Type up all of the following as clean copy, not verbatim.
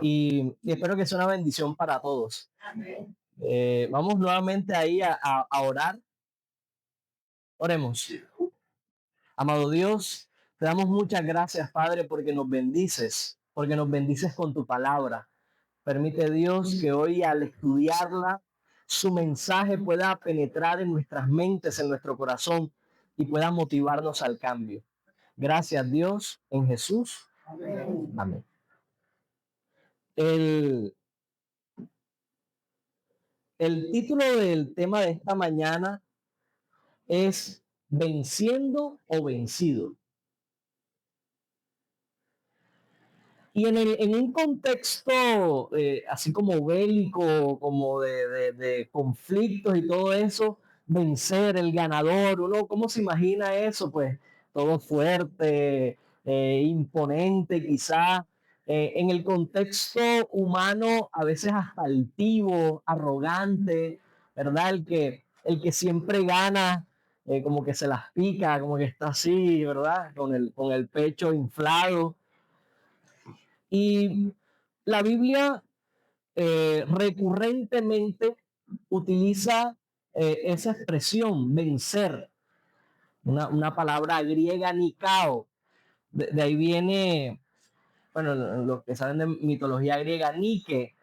y espero que sea una bendición para todos. Vamos nuevamente ahí a orar. Oremos. Amado Dios, te damos muchas gracias, Padre, porque nos bendices con tu palabra. Permite, Dios, que hoy al estudiarla, su mensaje pueda penetrar en nuestras mentes, en nuestro corazón y pueda motivarnos al cambio. Gracias, Dios, en Jesús. Amén. El, el título del tema de esta mañana es Venciendo o Vencido. Y en un contexto así como bélico, como de conflictos y todo eso, vencer, el ganador, uno, ¿cómo se imagina eso? Pues todo fuerte, imponente quizá. En el contexto humano, a veces hasta altivo, arrogante, ¿verdad? El que siempre gana, como que se las pica, como que está así, ¿verdad? Con el pecho inflado. Y la Biblia recurrentemente utiliza esa expresión, vencer, una palabra griega, nikao. De ahí viene, bueno, los que saben de mitología griega, Nike.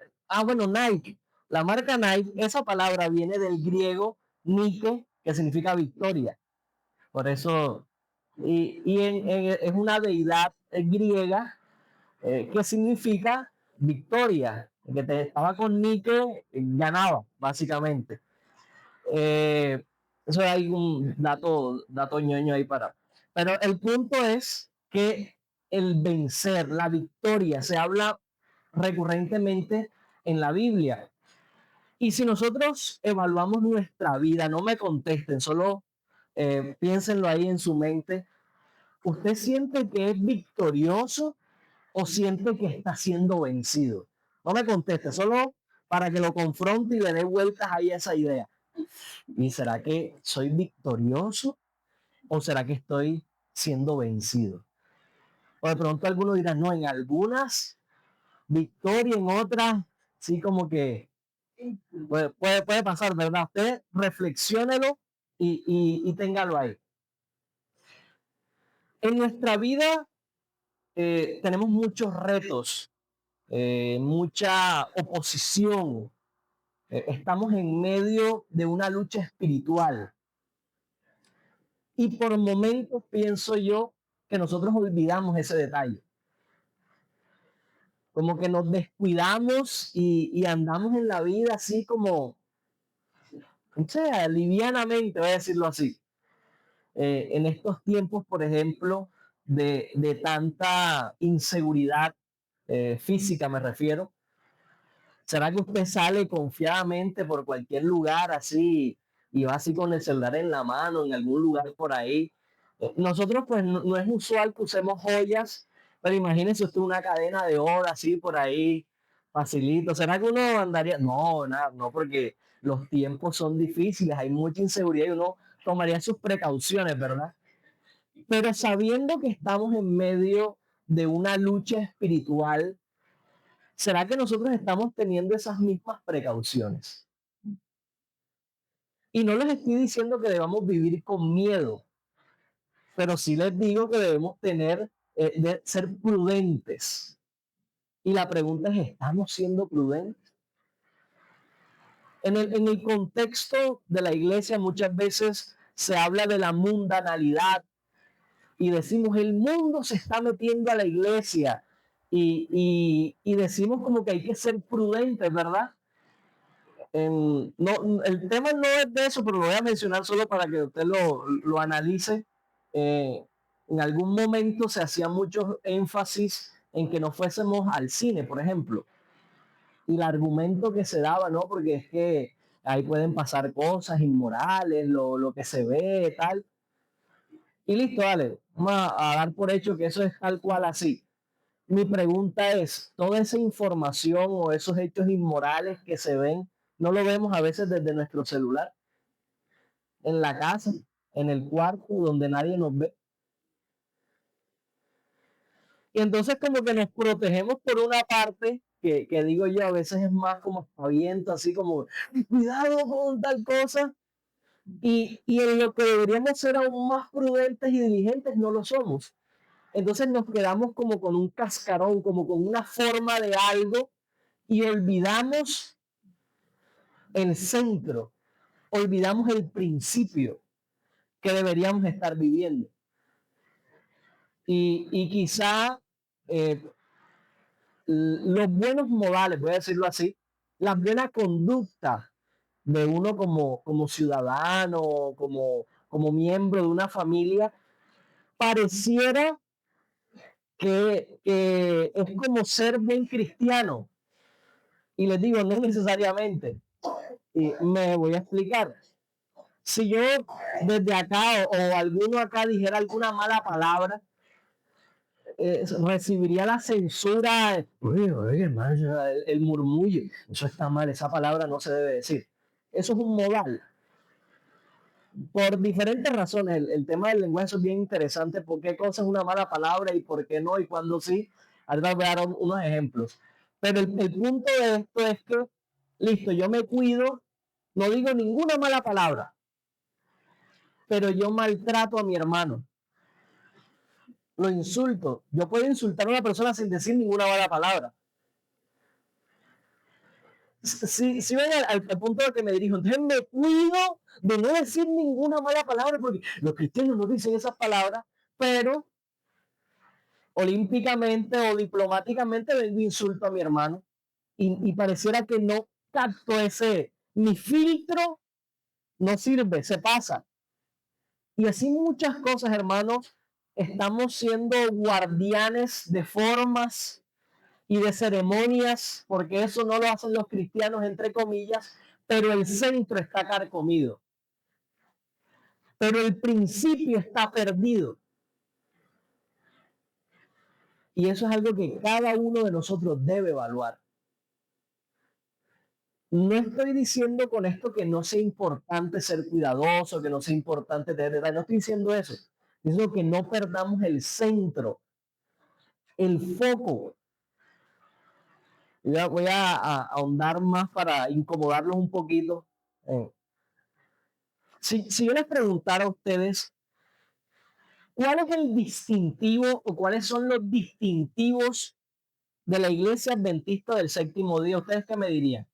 Bueno, Nike. La marca Nike, esa palabra viene del griego Nike, que significa victoria. Por eso, es una deidad griega que significa victoria, que te estaba con Nike, ganaba, básicamente. Eh, Eso hay un dato ñoño ahí para. Pero el punto es que el vencer, la victoria, se habla recurrentemente en la Biblia. Y si nosotros evaluamos nuestra vida, no me contesten, solo piénsenlo ahí en su mente. ¿Usted siente que es victorioso o siente que está siendo vencido? No me conteste, solo para que lo confronte y le dé vueltas ahí a esa idea. ¿Y será que soy victorioso o será que estoy siendo vencido? O de pronto algunos dirán, no, en algunas victoria, en otras, sí, como que puede pasar, ¿verdad? Usted reflexiónelo y téngalo ahí. En nuestra vida tenemos muchos retos, mucha oposición. Estamos en medio de una lucha espiritual. Y por momentos pienso yo que nosotros olvidamos ese detalle. Como que nos descuidamos y andamos en la vida así como, o sea, livianamente, voy a decirlo así. En estos tiempos, por ejemplo, de tanta inseguridad física, me refiero. ¿Será que usted sale confiadamente por cualquier lugar así y va así con el celular en la mano, en algún lugar por ahí? Nosotros pues no es usual que usemos joyas, pero imagínense usted una cadena de oro así por ahí, facilito. ¿Será que uno andaría? No, nada, no, porque los tiempos son difíciles, hay mucha inseguridad y uno tomaría sus precauciones, ¿verdad? Pero sabiendo que estamos en medio de una lucha espiritual, ¿será que nosotros estamos teniendo esas mismas precauciones? Y no les estoy diciendo que debamos vivir con miedo, pero sí les digo que debemos ser prudentes. Y la pregunta es, ¿estamos siendo prudentes? En el contexto de la iglesia muchas veces se habla de la mundanalidad y decimos, el mundo se está metiendo a la iglesia y decimos como que hay que ser prudentes, ¿verdad? No, el tema no es de eso, pero lo voy a mencionar solo para que usted lo analice. Eh, en algún momento se hacía mucho énfasis en que no fuésemos al cine, por ejemplo. Y el argumento que se daba, ¿no? Porque es que ahí pueden pasar cosas inmorales, lo que se ve, tal. Y listo, dale, vamos a dar por hecho que eso es tal cual así. Mi pregunta es, ¿toda esa información o esos hechos inmorales que se ven, no lo vemos a veces desde nuestro celular, en la casa, en el cuarto donde nadie nos ve? Y entonces como que nos protegemos por una parte, que digo yo, a veces es más como espaviento, así como, cuidado con tal cosa, y en lo que deberíamos ser aún más prudentes y diligentes, no lo somos. Entonces nos quedamos como con un cascarón, como con una forma de algo, y olvidamos el centro, olvidamos el principio que deberíamos estar viviendo. Y quizá eh, los buenos modales, voy a decirlo así, la buena conducta de uno como ciudadano, como miembro de una familia, pareciera que es como ser buen cristiano. Y les digo, no necesariamente. Y me voy a explicar. Si yo desde acá o alguno acá dijera alguna mala palabra, recibiría la censura, oye, oye, hermano, el murmullo. Eso está mal, esa palabra no se debe decir. Eso es un modal. Por diferentes razones, el tema del lenguaje es bien interesante. ¿Por qué cosa es una mala palabra y por qué no y cuándo sí? Ahora voy a dar unos ejemplos. Pero el punto de esto es que, listo, yo me cuido, no digo ninguna mala palabra, pero yo maltrato a mi hermano, lo insulto. Yo puedo insultar a una persona sin decir ninguna mala palabra. Si ven al punto al que me dirijo, entonces me cuido de no decir ninguna mala palabra, porque los cristianos no dicen esas palabras, pero olímpicamente o diplomáticamente vengo insulto a mi hermano y pareciera que no capto ese, mi filtro no sirve, se pasa. Y así muchas cosas, hermanos, estamos siendo guardianes de formas y de ceremonias, porque eso no lo hacen los cristianos, entre comillas, pero el centro está carcomido. Pero el principio está perdido. Y eso es algo que cada uno de nosotros debe evaluar. No estoy diciendo con esto que no sea importante ser cuidadoso, que no sea importante tener edad, no estoy diciendo eso. Estoy diciendo que no perdamos el centro, el foco. Voy a ahondar más para incomodarlos un poquito. Si yo les preguntara a ustedes, ¿cuál es el distintivo o cuáles son los distintivos de la iglesia adventista del séptimo día? ¿Ustedes qué me dirían?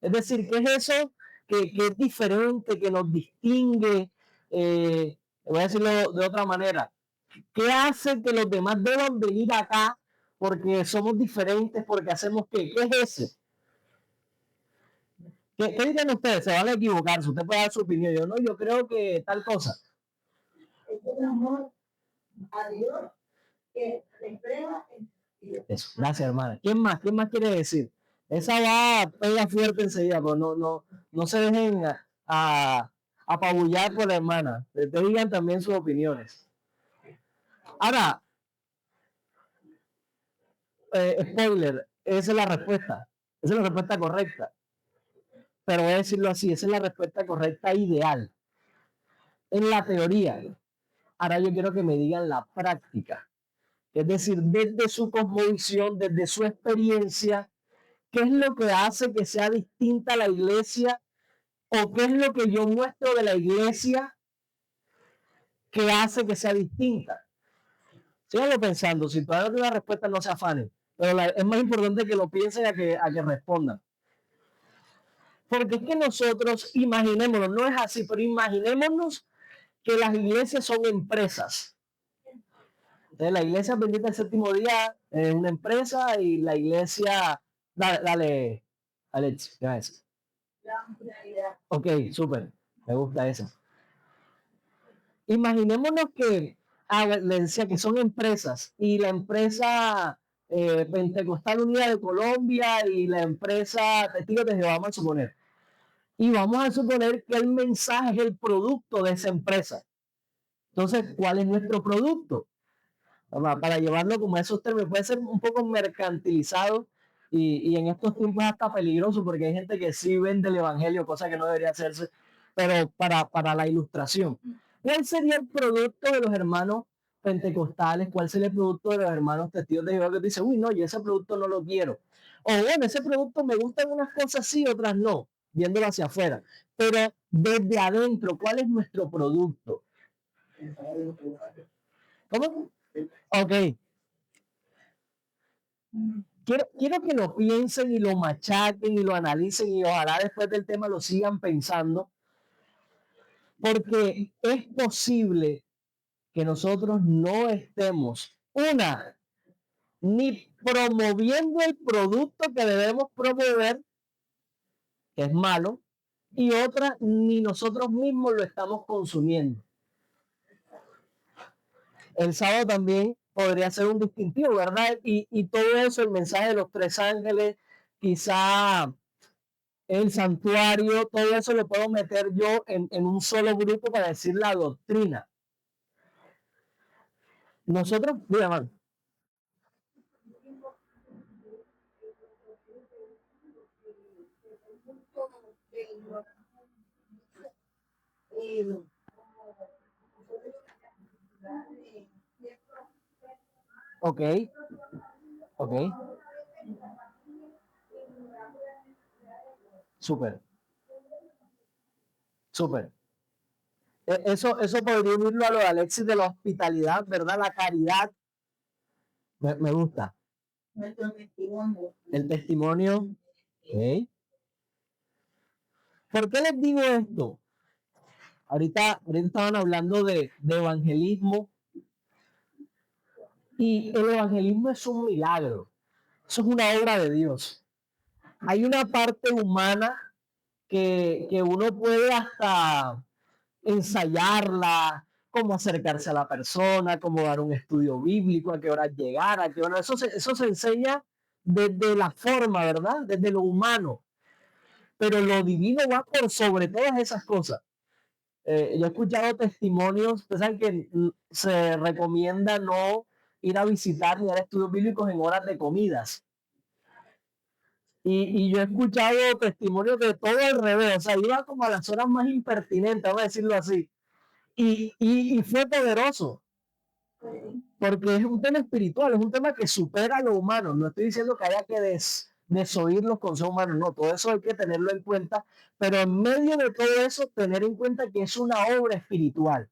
Es decir, ¿qué es eso que es diferente, que nos distingue? Voy a decirlo de otra manera. ¿Qué hace que los demás deban venir acá porque somos diferentes, porque hacemos qué? ¿Qué es ese? ¿Qué dicen ustedes? Se van a equivocarse. Usted puede dar su opinión. Yo no, yo creo que tal cosa. Es el amor a Dios que expresa. Eso. Gracias, hermana. ¿Quién más? ¿Quién más quiere decir? Esa va pega fuerte enseguida, pero no se dejen apabullar por la hermana. Te digan también sus opiniones. Ahora, spoiler, esa es la respuesta. Esa es la respuesta correcta. Pero voy a decirlo así, esa es la respuesta correcta ideal. En la teoría. Ahora yo quiero que me digan la práctica. Es decir, desde su cosmovisión, desde su experiencia, ¿qué es lo que hace que sea distinta la iglesia? ¿O qué es lo que yo muestro de la iglesia que hace que sea distinta? Síganlo pensando, si todavía no tienen la respuesta, no se afanen. Pero es más importante que lo piensen a que respondan. Porque es que nosotros, imaginémonos, no es así, pero imaginémonos que las iglesias son empresas. Entonces, la iglesia bendita del séptimo día es una empresa y la iglesia. Dale Alex, gracias. Ok, súper, me gusta eso. Imaginémonos que, le decía que son empresas y la empresa Pentecostal Unida de Colombia y la empresa Testigos de Jehová, vamos a suponer. Y vamos a suponer que el mensaje es el producto de esa empresa. Entonces, ¿cuál es nuestro producto? Para llevarlo como a esos términos, puede ser un poco mercantilizado y en estos tiempos hasta peligroso porque hay gente que sí vende el evangelio, cosa que no debería hacerse, pero para la ilustración. ¿Cuál sería el producto de los hermanos pentecostales, cuál sería el producto de los hermanos testigos de Jehová que dice, uy, no, yo ese producto no lo quiero. O bueno, ese producto me gustan unas cosas sí, otras no, viéndolo hacia afuera. Pero desde adentro, ¿cuál es nuestro producto? ¿Cómo? Ok. Quiero que lo piensen y lo machaquen y lo analicen y ojalá después del tema lo sigan pensando, porque es posible que nosotros no estemos, una, ni promoviendo el producto que debemos promover, que es malo, y otra, ni nosotros mismos lo estamos consumiendo. El sábado también podría ser un distintivo, ¿verdad? Y todo eso, el mensaje de los tres ángeles, quizá el santuario, todo eso lo puedo meter yo en un solo grupo para decir la doctrina. Nosotros, mira, ok, ok, súper, súper. Eso podría unirlo a lo de Alexis de la hospitalidad, ¿verdad? La caridad, me gusta. El testimonio, ok. ¿Por qué les digo esto? Ahorita estaban hablando de evangelismo y el evangelismo es un milagro, eso es una obra de Dios. Hay una parte humana que uno puede hasta ensayarla, cómo acercarse a la persona, cómo dar un estudio bíblico, a qué hora llegar, a qué hora. Eso se enseña desde la forma, ¿verdad? Desde lo humano. Pero lo divino va por sobre todas esas cosas. Yo he escuchado testimonios, ustedes saben que se recomienda no ir a visitar ni dar estudios bíblicos en horas de comidas. Y yo he escuchado testimonios de todo al revés, o sea, iba como a las horas más impertinentes, vamos a decirlo así. Y fue poderoso, porque es un tema espiritual, es un tema que supera lo humano. No estoy diciendo que haya que desoír los consejos humanos, no, todo eso hay que tenerlo en cuenta, pero en medio de todo eso, tener en cuenta que es una obra espiritual,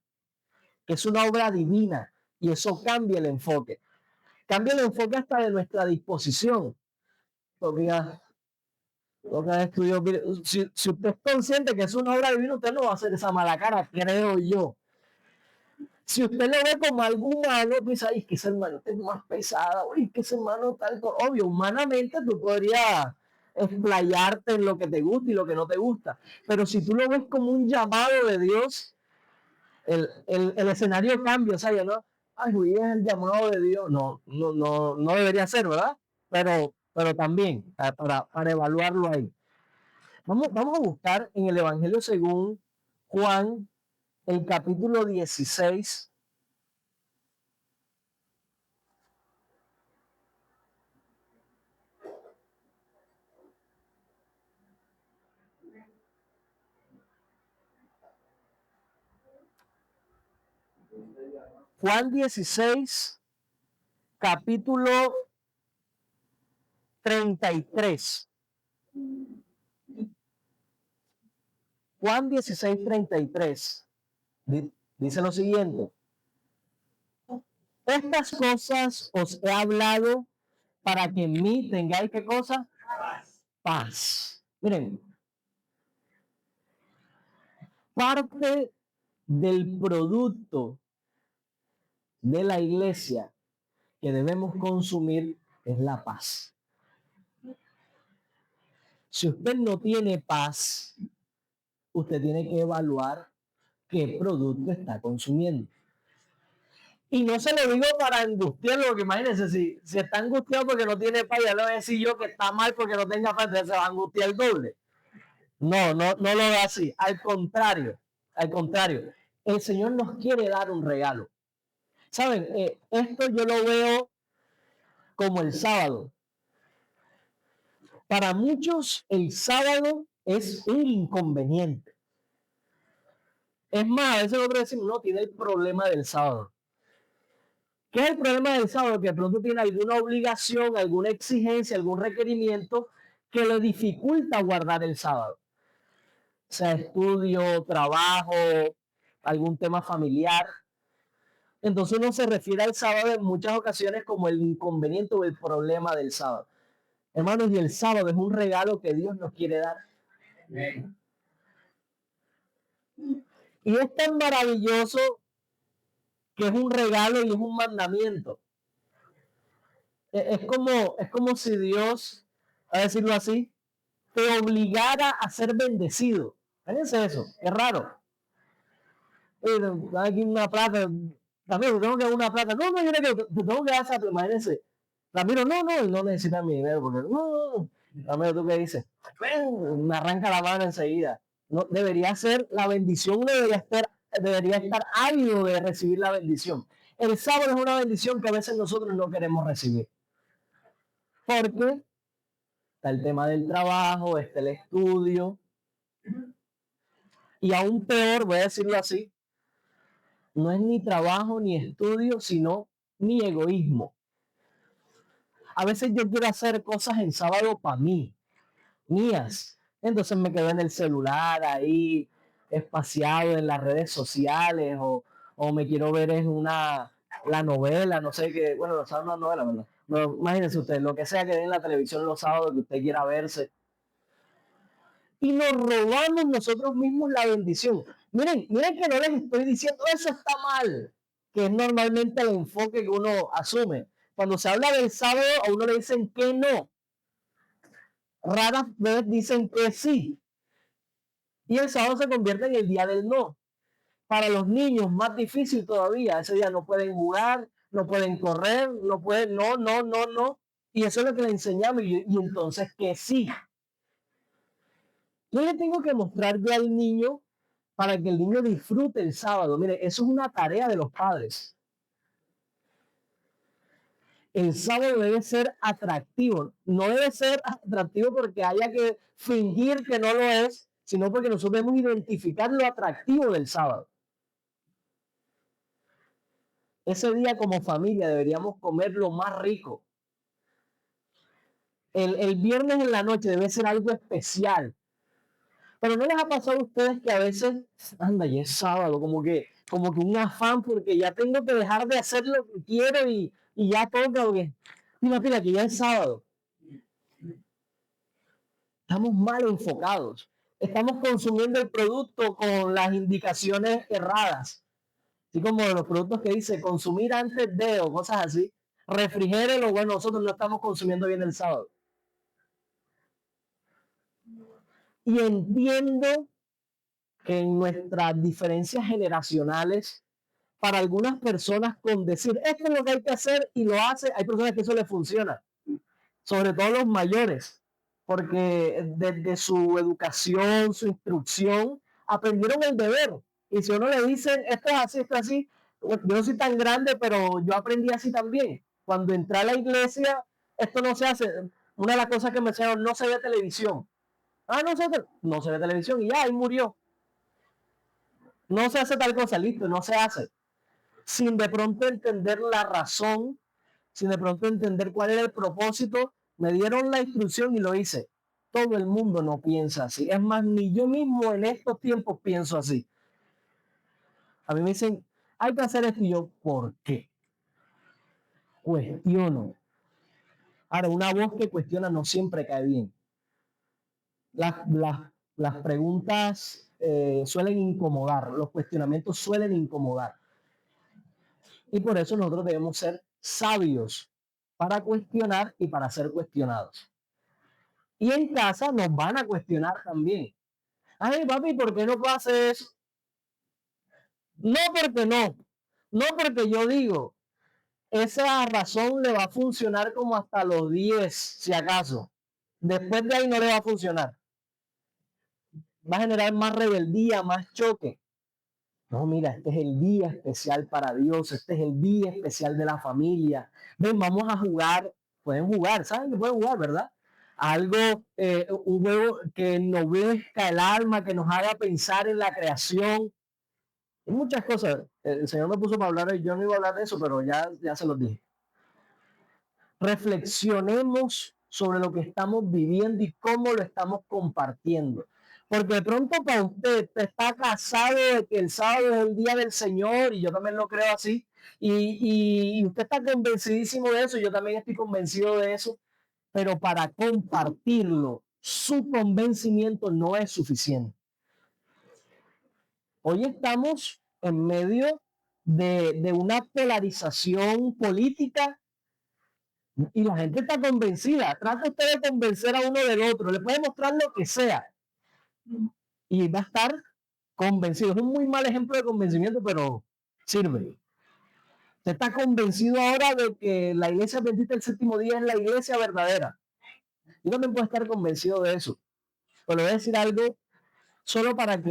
que es una obra divina, y eso cambia el enfoque hasta de nuestra disposición. Porque si usted es consciente que es una obra divina, usted no va a hacer esa mala cara, creo yo. Si usted lo ve como algo humano, pues ay, que ese hermano es más pesado, uy, que ese hermano tal, obvio, humanamente tú podrías explayarte en lo que te gusta y lo que no te gusta, pero si tú lo ves como un llamado de Dios, el escenario cambia, o sea, yo no, ay, uy, es el llamado de Dios, no debería ser, ¿verdad? Pero también, para evaluarlo ahí. Vamos a buscar en el Evangelio según Juan, el capítulo 16. Juan 16, capítulo 33. Juan 16, 33. Dice lo siguiente. Estas cosas os he hablado para que en mí tengáis, ¿qué cosa? Paz. Miren, parte del producto de la iglesia que debemos consumir es la paz. Si usted no tiene paz, usted tiene que evaluar qué producto está consumiendo. Y no se lo digo para angustiarlo, porque imagínense, si está angustiado porque no tiene paz, ya le voy a decir yo que está mal porque no tenga paz, entonces se va a angustiar el doble. No lo ve así. Al contrario, el Señor nos quiere dar un regalo. ¿Saben? Esto yo lo veo como el sábado. Para muchos, el sábado es un inconveniente. Es más, a veces nosotros decimos, no, tiene el problema del sábado. ¿Qué es el problema del sábado? Que de pronto tiene alguna obligación, alguna exigencia, algún requerimiento que le dificulta guardar el sábado. O sea, estudio, trabajo, algún tema familiar. Entonces uno se refiere al sábado en muchas ocasiones como el inconveniente o el problema del sábado. Hermanos, y el sábado es un regalo que Dios nos quiere dar. Y es tan maravilloso que es un regalo y es un mandamiento. Es como si Dios, a decirlo así, te obligara a ser bendecido. Fíjense eso, es raro. Hay aquí una plata, Ramiro, tengo que dar una plata. No, yo te tengo que dar esa, imagínense. Ramiro, no, él no necesita mi dinero, porque no. Ramiro, ¿tú qué dices? Me arranca la mano enseguida. No, debería ser la bendición, debería estar ávido de recibir la bendición. El sábado es una bendición que a veces nosotros no queremos recibir. Porque está el tema del trabajo, está el estudio. Y aún peor, voy a decirlo así, no es ni trabajo ni estudio, sino mi egoísmo. A veces yo quiero hacer cosas en sábado para mí, mías. Entonces me quedo en el celular ahí, espaciado en las redes sociales, o me quiero ver en la novela, no sé qué, bueno, los sábados no es novela, ¿verdad? No, imagínense ustedes, lo que sea que den en la televisión los sábados que usted quiera verse. Y nos robamos nosotros mismos la bendición. Miren que no les estoy diciendo eso está mal, que es normalmente el enfoque que uno asume. Cuando se habla del sábado, a uno le dicen que no. Raras veces dicen que sí. Y el sábado se convierte en el día del no. Para los niños, más difícil todavía. Ese día no pueden jugar, no pueden correr, no pueden, no. Y eso es lo que le enseñamos. Y entonces que sí. Yo le tengo que mostrar yo al niño para que el niño disfrute el sábado. Mire, eso es una tarea de los padres. El sábado debe ser atractivo. No debe ser atractivo porque haya que fingir que no lo es, sino porque nosotros debemos identificar lo atractivo del sábado. Ese día como familia deberíamos comer lo más rico. El viernes en la noche debe ser algo especial. Pero ¿no les ha pasado a ustedes que a veces, anda, ya es sábado, como que un afán porque ya tengo que dejar de hacer lo que quiero y ya toca, porque imagina que ya es sábado. Estamos mal enfocados. Estamos consumiendo el producto con las indicaciones erradas. Así como los productos que dice consumir antes de o cosas así. Refrigérelo, bueno, nosotros no estamos consumiendo bien el sábado. Y entiendo que en nuestras diferencias generacionales, para algunas personas con decir esto es lo que hay que hacer y lo hace, hay personas que eso les funciona, sobre todo los mayores, porque desde su educación, su instrucción, aprendieron el deber. Y si uno le dicen esto es así, yo no soy tan grande, pero yo aprendí así también. Cuando entré a la iglesia, esto no se hace. Una de las cosas que me enseñaron, no se ve televisión. No se ve televisión y ya, ahí murió. No se hace tal cosa, listo, no se hace. Sin de pronto entender la razón, sin de pronto entender cuál era el propósito, me dieron la instrucción y lo hice. Todo el mundo no piensa así. Es más, ni yo mismo en estos tiempos pienso así. A mí me dicen, hay que hacer esto y yo, ¿por qué? Cuestiono. Ahora, una voz que cuestiona no siempre cae bien. Las preguntas suelen incomodar, los cuestionamientos suelen incomodar. Y por eso nosotros debemos ser sabios para cuestionar y para ser cuestionados. Y en casa nos van a cuestionar también. Ay, papi, ¿por qué no puedo hacer eso? No porque no. No porque yo digo, esa razón le va a funcionar como hasta los 10, si acaso. Después de ahí no le va a funcionar. Va a generar más rebeldía, más choque. No, mira, este es el día especial para Dios, este es el día especial de la familia. Ven, vamos a jugar, pueden jugar, ¿saben que pueden jugar, verdad? Algo, un juego que ennoblezca el alma, que nos haga pensar en la creación. Hay muchas cosas. El Señor me puso para hablar, yo no iba a hablar de eso, pero ya se los dije. Reflexionemos sobre lo que estamos viviendo y cómo lo estamos compartiendo. Porque de pronto para usted está casado de que el sábado es el día del Señor, y yo también lo creo así, y usted está convencidísimo de eso, y yo también estoy convencido de eso, pero para compartirlo, su convencimiento no es suficiente. Hoy estamos en medio de una polarización política y la gente está convencida. Trata usted de convencer a uno del otro, le puede mostrar lo que sea y va a estar convencido. Es un muy mal ejemplo de convencimiento, pero sirve. Usted está convencido ahora de que la iglesia adventista del séptimo día es la iglesia verdadera. Yo también puedo estar convencido de eso. Pero le voy a decir algo solo para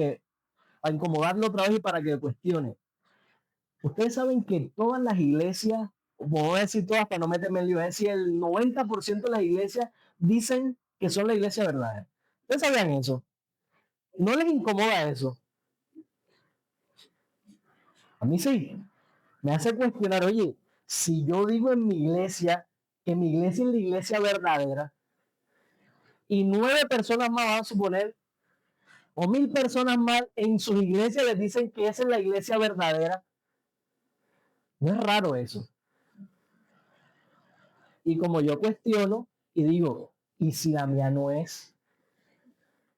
incomodarlo otra vez y para que cuestione. Ustedes saben que todas las iglesias, voy a decir todas para no meterme en lío, es decir, el 90% de las iglesias dicen que son la iglesia verdadera. ¿Ustedes sabían eso? ¿No les incomoda eso? A mí sí. Me hace cuestionar, oye, si yo digo en mi iglesia que mi iglesia es la iglesia verdadera y 9 personas más van a suponer, o 1000 personas más en sus iglesias les dicen que esa es la iglesia verdadera, no es raro eso. Y como yo cuestiono y digo, ¿y si la mía no es?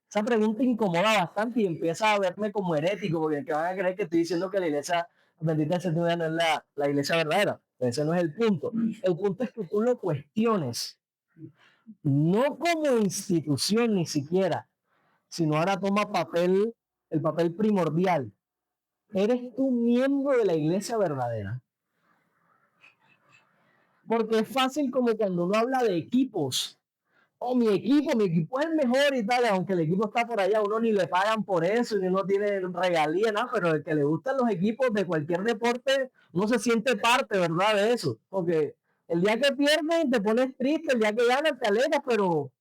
Esa pregunta incomoda bastante y empieza a verme como herético, porque que van a creer que estoy diciendo que la iglesia bendita del séptimo día no es la iglesia verdadera. Ese no es el punto. El punto es que tú lo cuestiones, no como institución ni siquiera, sino ahora toma el papel primordial. ¿Eres tú miembro de la iglesia verdadera? Porque es fácil como cuando uno habla de equipos. Oh, mi equipo es el mejor y tal, aunque el equipo está por allá, uno ni le pagan por eso, ni uno tiene regalía, nada, pero el que le gustan los equipos de cualquier deporte, uno se siente parte, ¿verdad? De eso. Porque el día que pierden te pones triste, el día que ganan te alegras, pero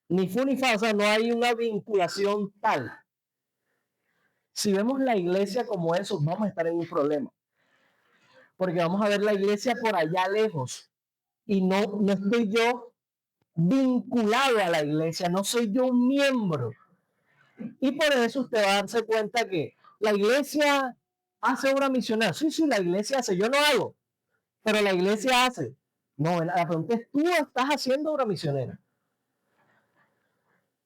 ni fu ni fa, o sea, no hay una vinculación tal. Si vemos la iglesia como eso, vamos a estar en un problema. Porque vamos a ver la iglesia por allá lejos. Y no estoy yo vinculado a la iglesia, no soy yo un miembro. Y por eso usted va a darse cuenta que la iglesia hace obra misionera. Sí, sí, la iglesia hace, yo no hago, pero la iglesia hace. No, la pregunta es, ¿tú estás haciendo obra misionera?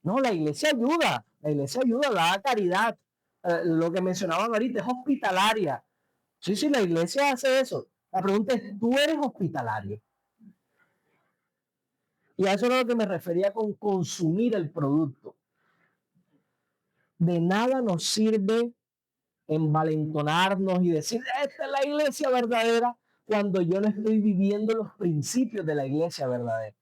No, la iglesia ayuda, da caridad. Lo que mencionaban ahorita es hospitalaria. Sí, sí, la iglesia hace eso. La pregunta es, ¿tú eres hospitalario? Y a eso es a lo que me refería con consumir el producto. De nada nos sirve envalentonarnos y decir, esta es la iglesia verdadera, cuando yo no estoy viviendo los principios de la iglesia verdadera.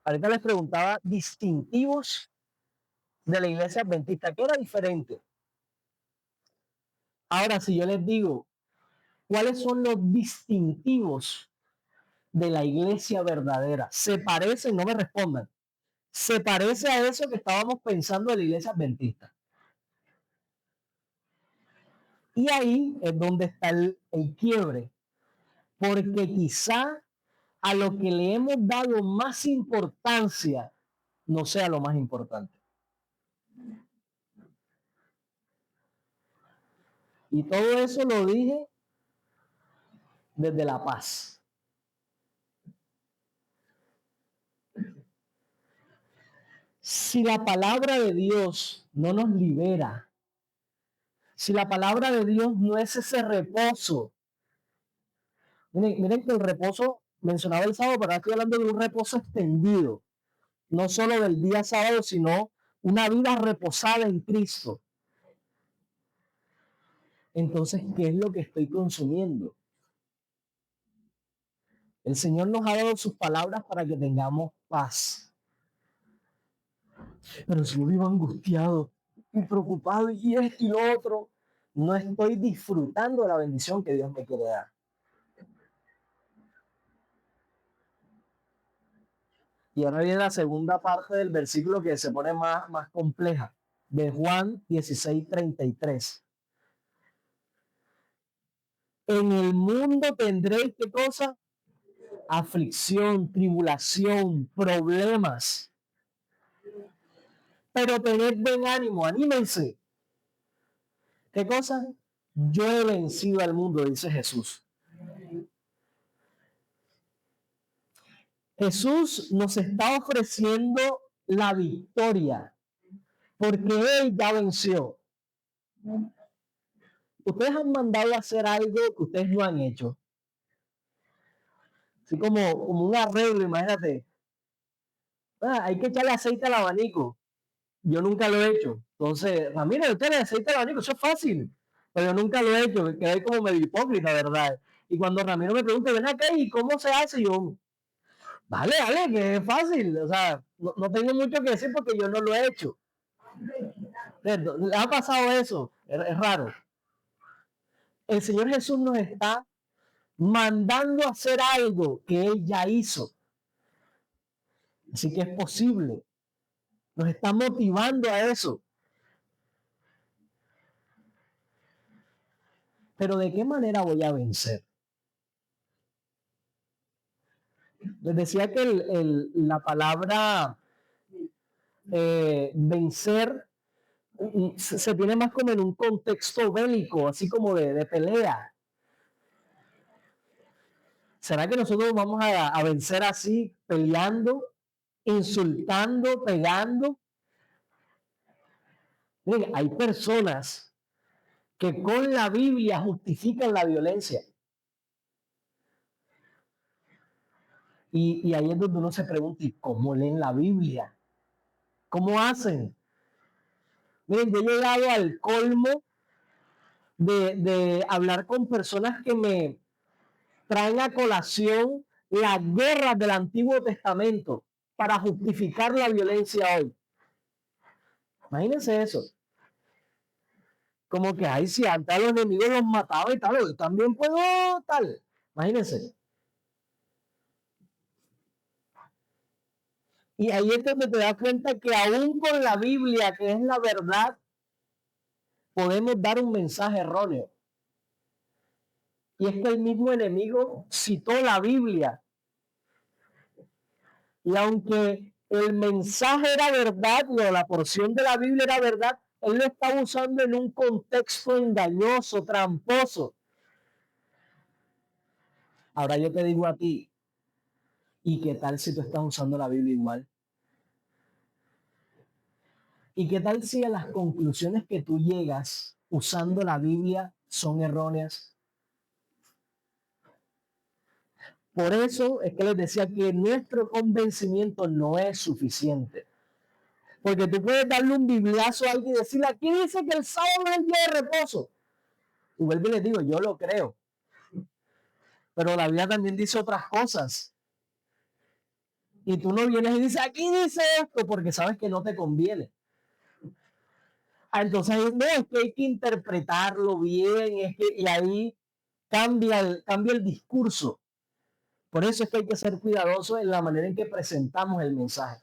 Ahorita les preguntaba distintivos de la iglesia adventista, ¿qué era diferente? Ahora, si yo les digo, ¿cuáles son los distintivos de la iglesia verdadera? ¿Se parecen? No me respondan. ¿Se parece a eso que estábamos pensando de la iglesia adventista? Y ahí es donde está el quiebre, porque quizá a lo que le hemos dado más importancia no sea lo más importante. Y todo eso lo dije desde la paz. Si la palabra de Dios no nos libera, si la palabra de Dios no es ese reposo, miren que el reposo, mencionaba el sábado, pero ahora estoy hablando de un reposo extendido, no solo del día sábado, sino una vida reposada en Cristo. Entonces, ¿qué es lo que estoy consumiendo? El Señor nos ha dado sus palabras para que tengamos paz. Pero si yo vivo angustiado y preocupado y esto y lo otro, no estoy disfrutando de la bendición que Dios me quiere dar. Y ahora viene la segunda parte del versículo que se pone más compleja, de Juan 16:33. En el mundo tendréis, ¿qué cosa? Aflicción, tribulación, problemas. Pero tened buen ánimo, anímense. ¿Qué cosa? Yo he vencido al mundo, dice Jesús. Jesús nos está ofreciendo la victoria, porque Él ya venció. Ustedes han mandado a hacer algo que ustedes no han hecho. Así como un arreglo, imagínate. Hay que echarle aceite al abanico. Yo nunca lo he hecho. Entonces, Ramiro, usted le aceite al abanico, eso es fácil. Pero yo nunca lo he hecho, quedé como medio hipócrita, ¿verdad? Y cuando Ramiro me pregunta, ven acá, ¿y cómo se hace? Yo, vale, que es fácil. O sea, no tengo mucho que decir porque yo no lo he hecho. ¿Le ha pasado eso? Es raro. El Señor Jesús nos está mandando a hacer algo que Él ya hizo. Así que es posible. Nos está motivando a eso. Pero ¿de qué manera voy a vencer? Les decía que la palabra vencer se tiene más como en un contexto bélico, así como de pelea. ¿Será que nosotros vamos a vencer así, peleando, insultando, pegando? Miren, hay personas que con la Biblia justifican la violencia. Y ahí es donde uno se pregunta, ¿y cómo leen la Biblia? ¿Cómo hacen? Miren, yo he llegado al colmo de hablar con personas que me traen a colación las guerras del Antiguo Testamento para justificar la violencia hoy. Imagínense eso. Como que, ay, si antes a los enemigos los mataba y tal, yo también puedo tal. Imagínense. Y ahí es donde te das cuenta que aún con la Biblia, que es la verdad, podemos dar un mensaje erróneo. Y es que el mismo enemigo citó la Biblia. Y aunque el mensaje era verdad, o la porción de la Biblia era verdad, él lo estaba usando en un contexto engañoso, tramposo. Ahora yo te digo a ti, ¿y qué tal si tú estás usando la Biblia igual? ¿Y qué tal si a las conclusiones que tú llegas usando la Biblia son erróneas? Por eso es que les decía que nuestro convencimiento no es suficiente. Porque tú puedes darle un bibliazo a alguien y decirle, aquí dice que el sábado es el día de reposo. Y vuelvo y les digo, yo lo creo. Pero la Biblia también dice otras cosas. Y tú no vienes y dices, aquí dice esto, porque sabes que no te conviene. Entonces, no, es que hay que interpretarlo bien, y ahí cambia el discurso. Por eso es que hay que ser cuidadosos en la manera en que presentamos el mensaje.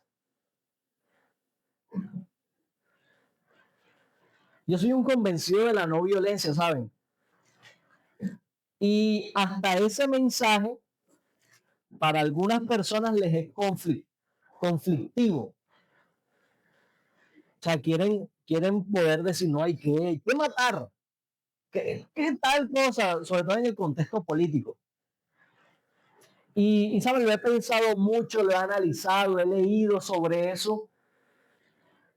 Yo soy un convencido de la no violencia, ¿saben? Y hasta ese mensaje, para algunas personas les es conflictivo. O sea, quieren poder decir, no, hay que matar. ¿Qué tal cosa? Sobre todo en el contexto político. Y ¿saben? Lo he pensado mucho, lo he analizado, he leído sobre eso.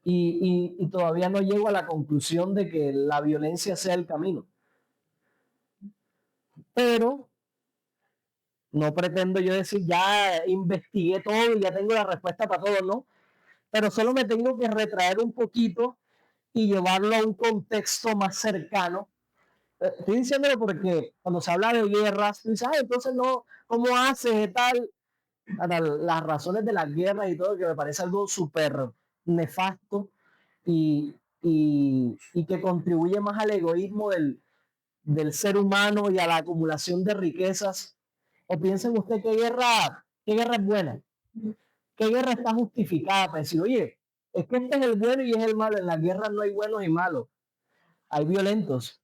Y todavía no llego a la conclusión de que la violencia sea el camino. Pero no pretendo yo decir, ya investigué todo y ya tengo la respuesta para todo, ¿no? Pero solo me tengo que retraer un poquito y llevarlo a un contexto más cercano. Estoy diciéndolo porque cuando se habla de guerras, tú dices, entonces no, ¿cómo haces tal? Las razones de las guerras y todo, que me parece algo súper nefasto y que contribuye más al egoísmo del ser humano y a la acumulación de riquezas. ¿O piensen usted qué guerra es buena? ¿Qué guerra está justificada para decir, oye, es que este es el bueno y es el malo? En la guerra no hay buenos y malos, hay violentos.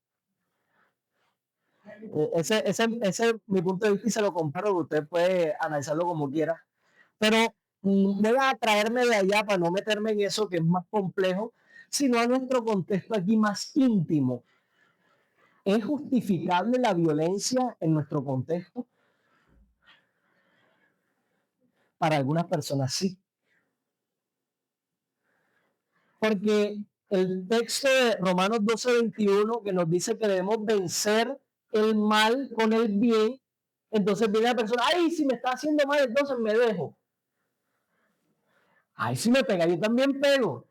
Ese es mi punto de vista y se lo comparo, usted puede analizarlo como quiera. Pero voy a traerme de allá para no meterme en eso que es más complejo, sino a nuestro contexto aquí más íntimo. ¿Es justificable la violencia en nuestro contexto? Para algunas personas sí. Porque el texto de Romanos 12:21 que nos dice que debemos vencer el mal con el bien, entonces viene la persona, ay, si me está haciendo mal, entonces me dejo. Ay, si me pega, yo también pego.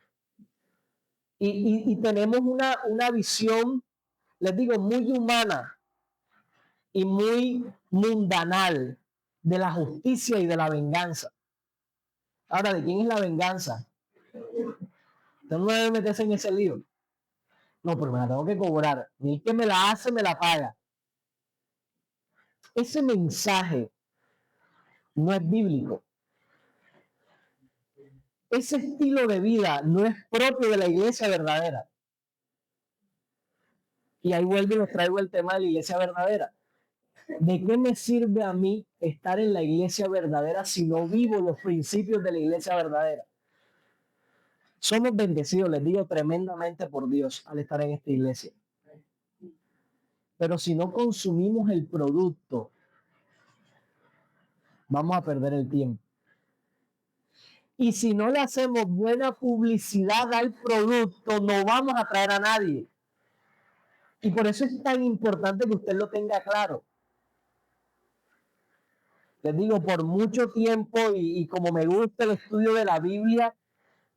Y tenemos una visión, les digo, muy humana y muy mundanal de la justicia y de la venganza. Ahora, ¿de quién es la venganza? Usted no debe meterse en ese lío. No, pero me la tengo que cobrar. Ni el que me la hace, me la paga. Ese mensaje no es bíblico. Ese estilo de vida no es propio de la iglesia verdadera. Y ahí vuelve y nos traigo el tema de la iglesia verdadera. ¿De qué me sirve a mí estar en la iglesia verdadera si no vivo los principios de la iglesia verdadera? Somos bendecidos, les digo, tremendamente por Dios al estar en esta iglesia. Pero si no consumimos el producto, vamos a perder el tiempo. Y si no le hacemos buena publicidad al producto, no vamos a traer a nadie. Y por eso es tan importante que usted lo tenga claro. Les digo, por mucho tiempo, y como me gusta el estudio de la Biblia,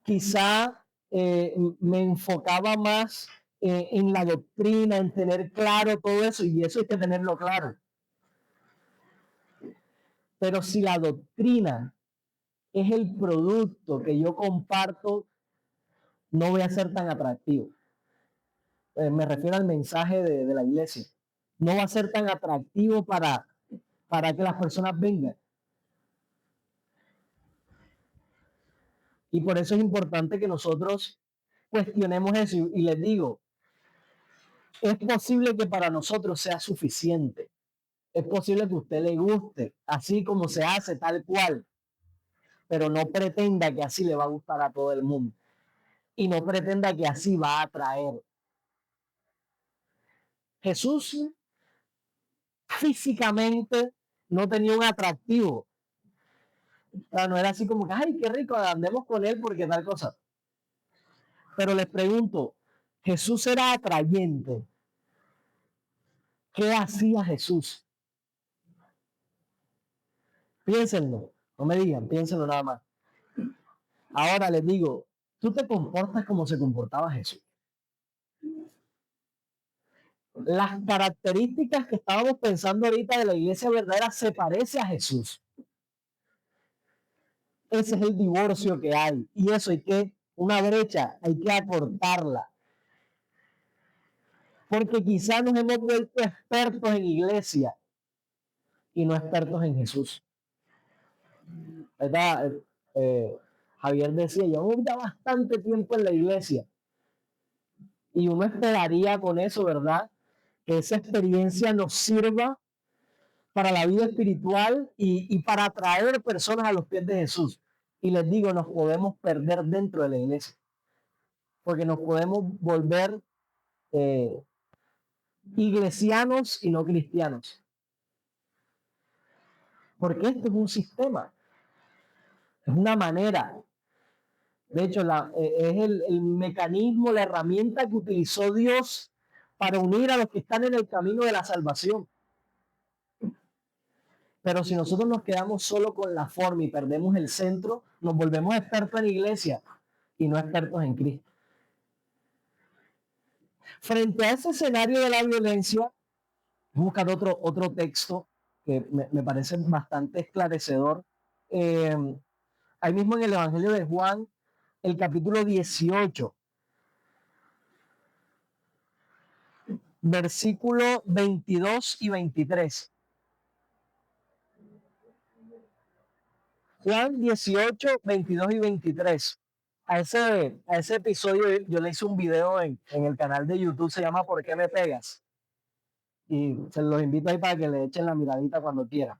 quizá me enfocaba más en la doctrina, en tener claro todo eso, y eso hay que tenerlo claro. Pero si la doctrina es el producto que yo comparto, no voy a ser tan atractivo. Me refiero al mensaje de la iglesia. No va a ser tan atractivo para que las personas vengan. Y por eso es importante que nosotros cuestionemos eso. Y les digo, es posible que para nosotros sea suficiente. Es posible que a usted le guste, así como se hace, tal cual. Pero no pretenda que así le va a gustar a todo el mundo. Y no pretenda que así va a atraer. Jesús físicamente no tenía un atractivo. O sea, no era así como que, ay, qué rico, andemos con él porque tal cosa. Pero les pregunto, Jesús era atrayente. ¿Qué hacía Jesús? Piénsenlo, no me digan, piénsenlo nada más. Ahora les digo, tú te comportas como se comportaba Jesús. Las características que estábamos pensando ahorita de la iglesia verdadera se parece a Jesús. Ese es el divorcio que hay. Y eso una brecha, hay que acortarla. Porque quizás nos hemos vuelto expertos en iglesia y no expertos en Jesús. ¿Verdad? Javier decía, yo ya bastante tiempo en la iglesia. Y uno esperaría con eso, ¿verdad? Que esa experiencia nos sirva para la vida espiritual y para atraer personas a los pies de Jesús. Y les digo, nos podemos perder dentro de la iglesia. Porque nos podemos volver iglesianos y no cristianos. Porque esto es un sistema. Es una manera. De hecho, es el mecanismo, la herramienta que utilizó Dios para unir a los que están en el camino de la salvación. Pero si nosotros nos quedamos solo con la forma y perdemos el centro, nos volvemos expertos en iglesia y no expertos en Cristo. Frente a ese escenario de la violencia, buscar otro texto que me parece bastante esclarecedor. Ahí mismo en el Evangelio de Juan, el capítulo 18, versículo 22 y 23. Juan 18, 22 y 23. A ese episodio yo le hice un video en el canal de YouTube, se llama ¿Por qué me pegas? Y se los invito ahí para que le echen la miradita cuando quieran.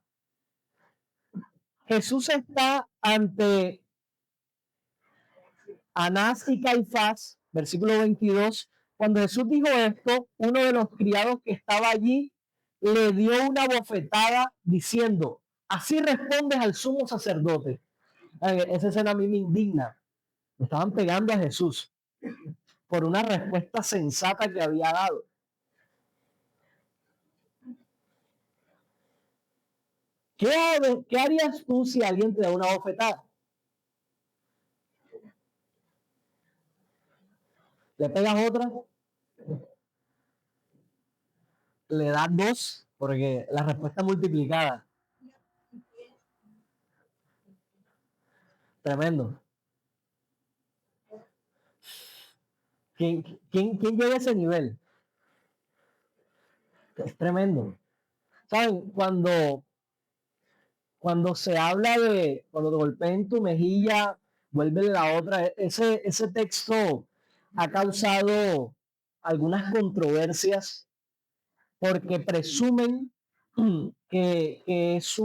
Jesús está ante Anás y Caifás, versículo 22. Cuando Jesús dijo esto, uno de los criados que estaba allí le dio una bofetada diciendo, así respondes al sumo sacerdote. Esa escena a mí me indigna. Me estaban pegando a Jesús por una respuesta sensata que había dado. ¿Qué harías tú si alguien te da una bofetada? ¿Le pegas otra? ¿Le das dos? Porque la respuesta multiplicada. Tremendo. ¿Quién llega a ese nivel? Es tremendo. ¿Saben? Cuando se habla de cuando te golpeen tu mejilla, vuelve la otra, ese texto ha causado algunas controversias porque presumen que es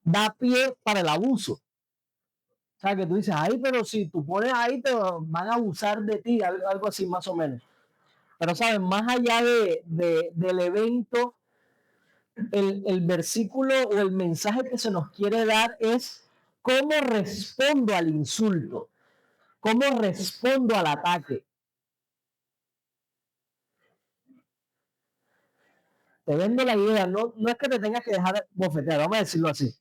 da pie para el abuso. O sea, que tú dices, ay, pero si tú pones ahí, te van a abusar de ti, algo así más o menos. Pero, ¿saben? Más allá del evento, el versículo o el mensaje que se nos quiere dar es cómo respondo al insulto, cómo respondo al ataque. Te vendo la idea, no es que te tengas que dejar bofetear, vamos a decirlo así.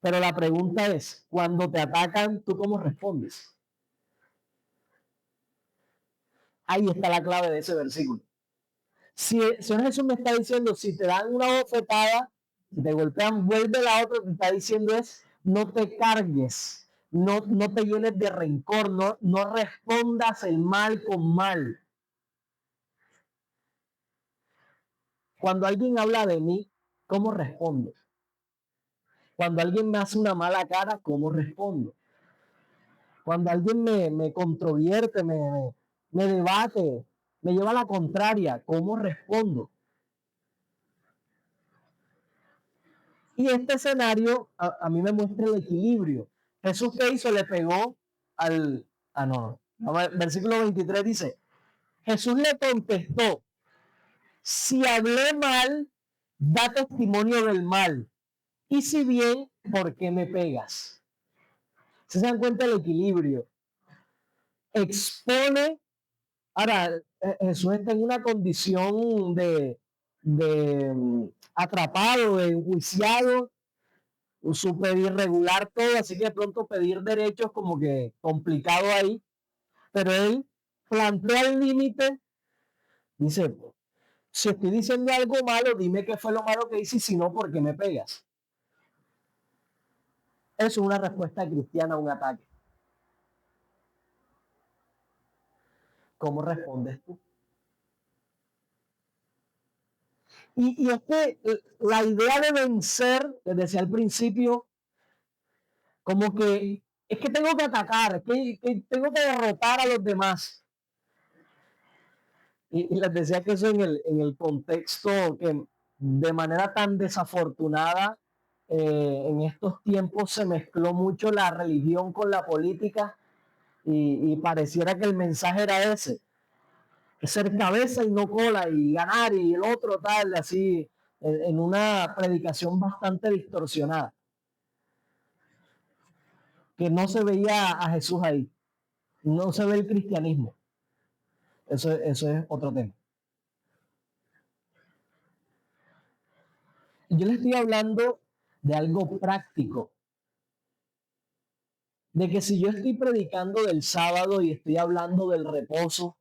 Pero la pregunta es, cuando te atacan, ¿tú cómo respondes? Ahí está la clave de ese versículo. Si Señor Jesús me está diciendo, si te dan una bofetada, si te golpean, vuelve la otra, te está diciendo es, no te cargues, no te llenes de rencor, no respondas el mal con mal. Cuando alguien habla de mí, ¿cómo respondo? Cuando alguien me hace una mala cara, ¿cómo respondo? Cuando alguien me controvierte, me debate, me lleva a la contraria, ¿cómo respondo? Y este escenario a mí me muestra el equilibrio. Jesús, ¿qué hizo? Le pegó al... Ah, no. Versículo 23 dice, Jesús le contestó, si hablé mal, da testimonio del mal. Y si bien, ¿por qué me pegas? ¿Se dan cuenta del equilibrio? Expone... Ahora, Jesús está en una condición de atrapado, de enjuiciado, súper irregular todo, así que de pronto pedir derechos como que complicado ahí, pero él plantea el límite, dice, si estoy diciendo algo malo, dime qué fue lo malo que hice y si no, ¿por qué me pegas? Eso es una respuesta cristiana a un ataque. ¿Cómo respondes tú? Y es que la idea de vencer, les decía al principio, como que es que tengo que atacar, que tengo que derrotar a los demás. Y les decía que eso en el contexto que de manera tan desafortunada en estos tiempos se mezcló mucho la religión con la política y pareciera que el mensaje era ese, ser cabeza y no cola y ganar y el otro tal, así en una predicación bastante distorsionada, que no se veía a Jesús ahí, no se ve el cristianismo, eso es otro tema. Yo le estoy hablando de algo práctico, de que si yo estoy predicando del sábado y estoy hablando del reposo,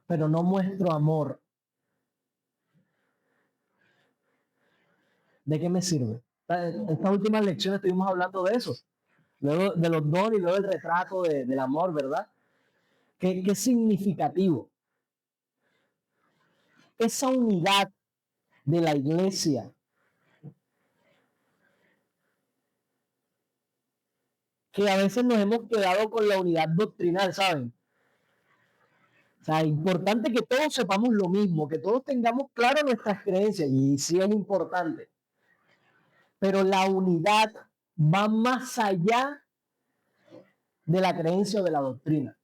pero no muestro amor, ¿de qué me sirve? En estas últimas lecciones estuvimos hablando de eso, luego de los dones y luego del retrato del amor, ¿verdad? ¿Qué significativo? Esa unidad de la iglesia que a veces nos hemos quedado con la unidad doctrinal, ¿saben? O sea, es importante que todos sepamos lo mismo, que todos tengamos claro nuestras creencias, y sí es importante, pero la unidad va más allá de la creencia o de la doctrina.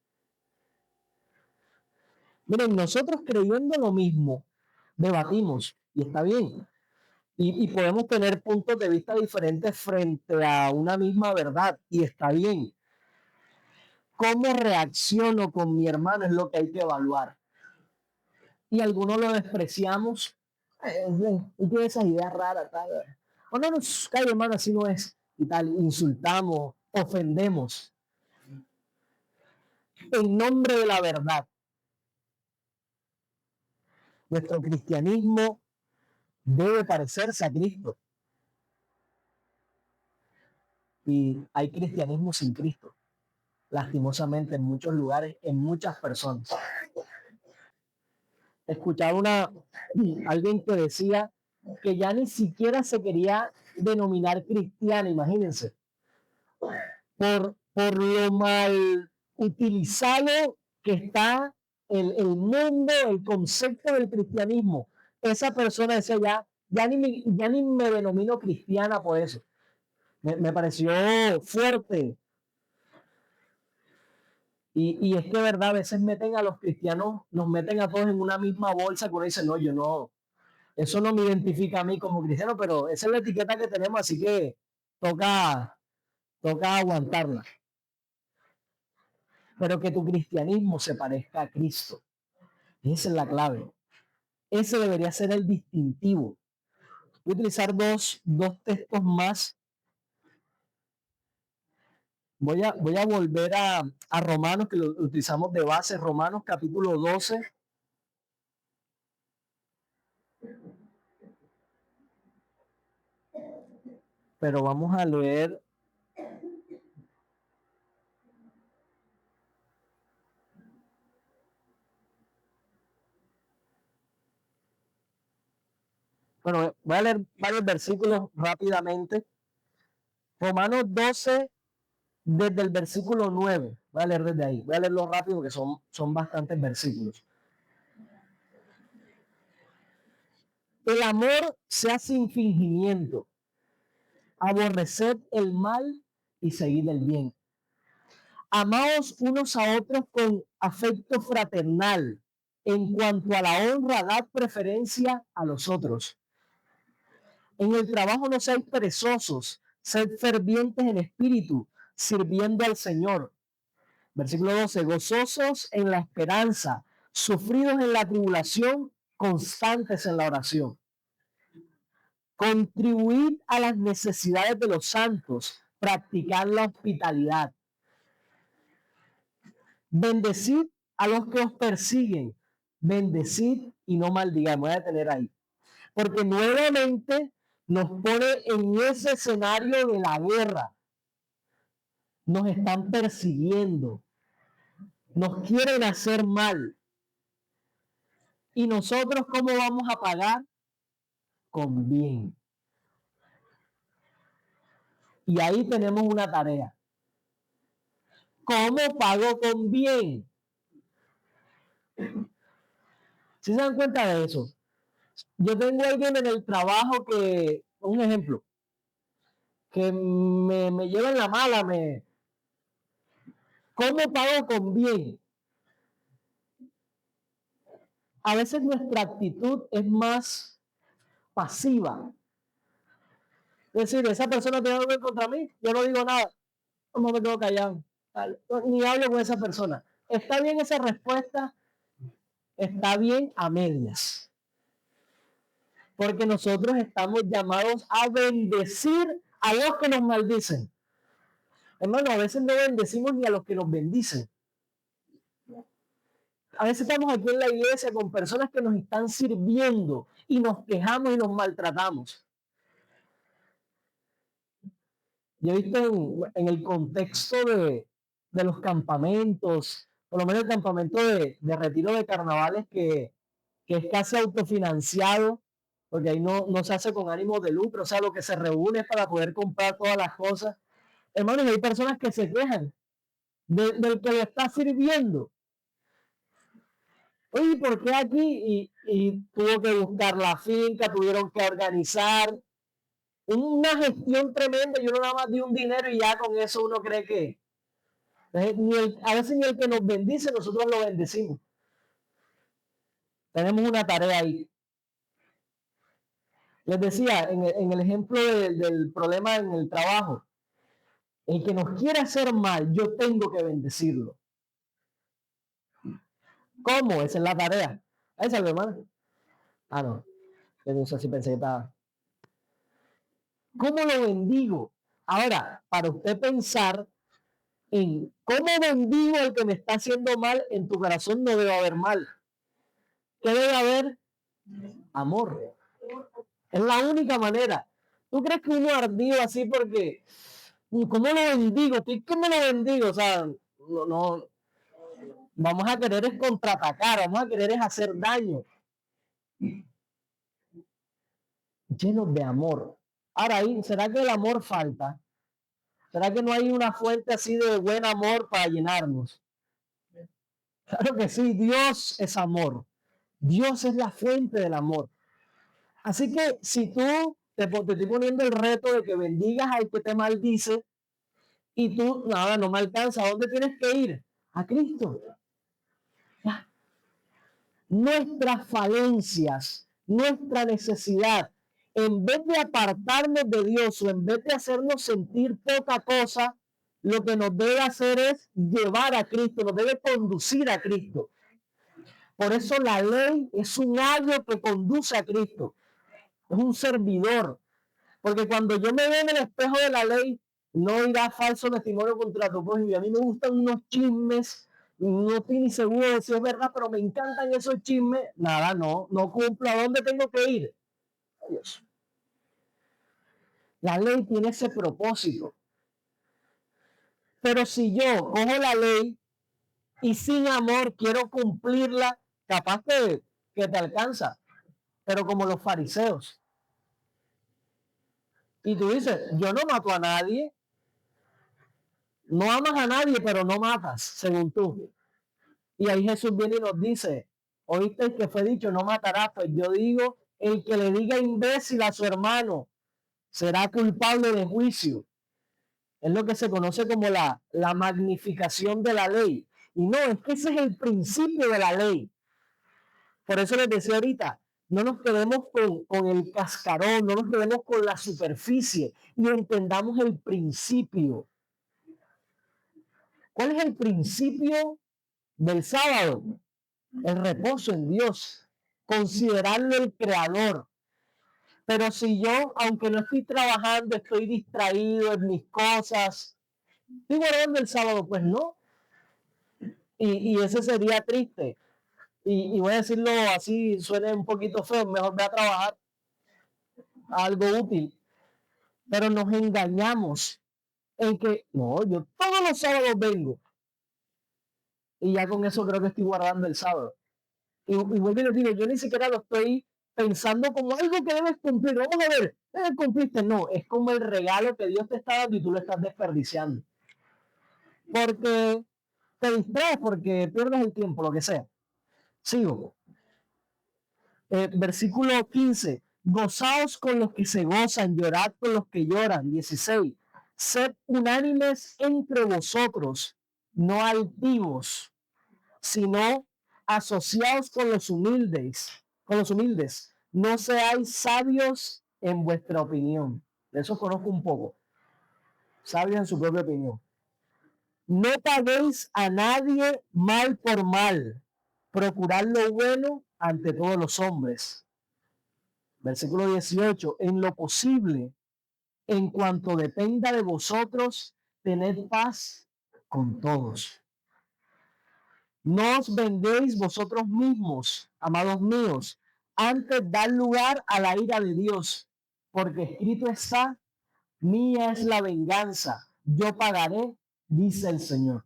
Miren, nosotros creyendo lo mismo, debatimos, y está bien, y podemos tener puntos de vista diferentes frente a una misma verdad, y está bien. ¿Cómo reacciono con mi hermano? Es lo que hay que evaluar. Y algunos lo despreciamos. Y tiene esas ideas raras, tal. O no nos cae, hermano, así no es. Y tal, insultamos, ofendemos. En nombre de la verdad. Nuestro cristianismo debe parecerse a Cristo. Y hay cristianismo sin Cristo. Lastimosamente, en muchos lugares, en muchas personas. Escuchaba alguien que decía que ya ni siquiera se quería denominar cristiano, imagínense, por lo mal utilizado que está el mundo, el concepto del cristianismo. Esa persona decía, ya ni me denomino cristiana por eso. Me pareció fuerte. Y es que, verdad, a veces meten a los cristianos, nos meten a todos en una misma bolsa, que uno dice, no, yo no, eso no me identifica a mí como cristiano, pero esa es la etiqueta que tenemos, así que toca, toca aguantarla. Pero que tu cristianismo se parezca a Cristo. Esa es la clave. Ese debería ser el distintivo. Voy a utilizar dos textos más. Voy a volver a Romanos, que lo utilizamos de base, Romanos capítulo 12. Pero vamos a leer bueno, voy a leer varios versículos rápidamente. Romanos 12, desde el versículo 9. Voy a leer desde ahí. Voy a leerlo rápido porque son bastantes versículos. El amor sea sin fingimiento. Aborreced el mal y seguid el bien. Amaos unos a otros con afecto fraternal. En cuanto a la honra, dad preferencia a los otros. En el trabajo no seáis perezosos, sed fervientes en espíritu, sirviendo al Señor. Versículo 12, gozosos en la esperanza, sufridos en la tribulación, constantes en la oración. Contribuid a las necesidades de los santos, practicad la hospitalidad. Bendecid a los que os persiguen, bendecid y no maldigáis. Me voy a detener ahí. Porque nuevamente nos pone en ese escenario de la guerra. Nos están persiguiendo, nos quieren hacer mal. ¿Y nosotros cómo vamos a pagar? Con bien. Y ahí tenemos una tarea. ¿Cómo pago con bien? ¿Sí se dan cuenta de eso? Yo tengo a alguien en el trabajo que, un ejemplo, que me lleva en la mala, ¿cómo pago con bien? A veces nuestra actitud es más pasiva. Es decir, esa persona tiene algo contra mí, yo no digo nada, no me quedo callado, ni hablo con esa persona. ¿Está bien esa respuesta? Está bien a medias. Porque nosotros estamos llamados a bendecir a los que nos maldicen. Hermano, a veces no bendecimos ni a los que nos bendicen. A veces estamos aquí en la iglesia con personas que nos están sirviendo y nos quejamos y nos maltratamos. Yo he visto en el contexto de los campamentos, por lo menos el campamento de retiro de carnavales que es casi autofinanciado, porque ahí no se hace con ánimo de lucro, o sea, lo que se reúne es para poder comprar todas las cosas. Hermanos, hay personas que se quejan del que le está sirviendo. Oye, ¿por qué aquí? Y tuvo que buscar la finca, tuvieron que organizar una gestión tremenda. Yo no nada más di un dinero y ya con eso uno cree que a veces ni el que nos bendice, nosotros lo bendecimos. Tenemos una tarea ahí. Les decía, en el ejemplo del problema en el trabajo, el que nos quiere hacer mal, yo tengo que bendecirlo. ¿Cómo? Esa es la tarea. Esa es mi hermano. Ah, no. Entonces sí pensé que estaba. ¿Cómo lo bendigo? Ahora, para usted pensar en cómo bendigo al que me está haciendo mal, en tu corazón no debe haber mal. ¿Qué debe haber? Amor. Es la única manera. ¿Tú crees que uno ardido así porque, ¿cómo lo bendigo? ¿Cómo lo bendigo? O sea, no, vamos a querer es contraatacar, vamos a querer es hacer daño. Llenos de amor. Ahora, ¿será que el amor falta? ¿Será que no hay una fuente así de buen amor para llenarnos? Claro que sí, Dios es amor. Dios es la fuente del amor. Así que si tú te estoy poniendo el reto de que bendigas al que te maldice y tú, nada, no me alcanza, ¿a dónde tienes que ir? A Cristo. Nuestras falencias, nuestra necesidad, en vez de apartarnos de Dios o en vez de hacernos sentir poca cosa, lo que nos debe hacer es llevar a Cristo, nos debe conducir a Cristo. Por eso la ley es un ayo que conduce a Cristo, es un servidor. Porque cuando yo me veo en el espejo de la ley, no irá falso testimonio contra tu prójimo. A mí me gustan unos chismes, no estoy ni seguro de si es verdad, pero me encantan esos chismes. Nada, no cumplo. ¿A dónde tengo que ir? Dios. La ley tiene ese propósito. Pero si yo cojo la ley y sin amor quiero cumplirla, capaz que te alcanza. Pero como los fariseos. Y tú dices, yo no mato a nadie. No amas a nadie, pero no matas, según tú. Y ahí Jesús viene y nos dice, oíste que fue dicho, no matarás, pues yo digo, el que le diga imbécil a su hermano será culpable de juicio. Es lo que se conoce como la magnificación de la ley. Y no, es que ese es el principio de la ley. Por eso les decía ahorita, no nos quedemos con el cascarón, no nos quedemos con la superficie y entendamos el principio. ¿Cuál es el principio del sábado? El reposo en Dios, considerarlo el creador. Pero si yo, aunque no estoy trabajando, estoy distraído en mis cosas, ¿estoy guardando el sábado? Pues no. Y ese sería triste. Y voy a decirlo así, suene un poquito feo, mejor voy a trabajar algo útil. Pero nos engañamos en que, no, yo todos los sábados vengo. Y ya con eso creo que estoy guardando el sábado. Y vuelvo y les digo, yo ni siquiera lo estoy pensando como algo que debes cumplir. Vamos a ver, cumpliste. No, es como el regalo que Dios te está dando y tú lo estás desperdiciando. Porque te distraes, porque pierdes el tiempo, lo que sea. Sigo. Versículo 15. Gozaos con los que se gozan, llorad con los que lloran. 16. Sed unánimes entre vosotros, no altivos, sino asociados con los humildes. No seáis sabios en vuestra opinión. De eso conozco un poco. Sabios en su propia opinión. No paguéis a nadie mal por mal. Procurad lo bueno ante todos los hombres. Versículo 18. En lo posible, en cuanto dependa de vosotros, tened paz con todos. No os vendéis vosotros mismos, amados míos, antes dar lugar a la ira de Dios, porque escrito está, mía es la venganza, yo pagaré, dice el Señor.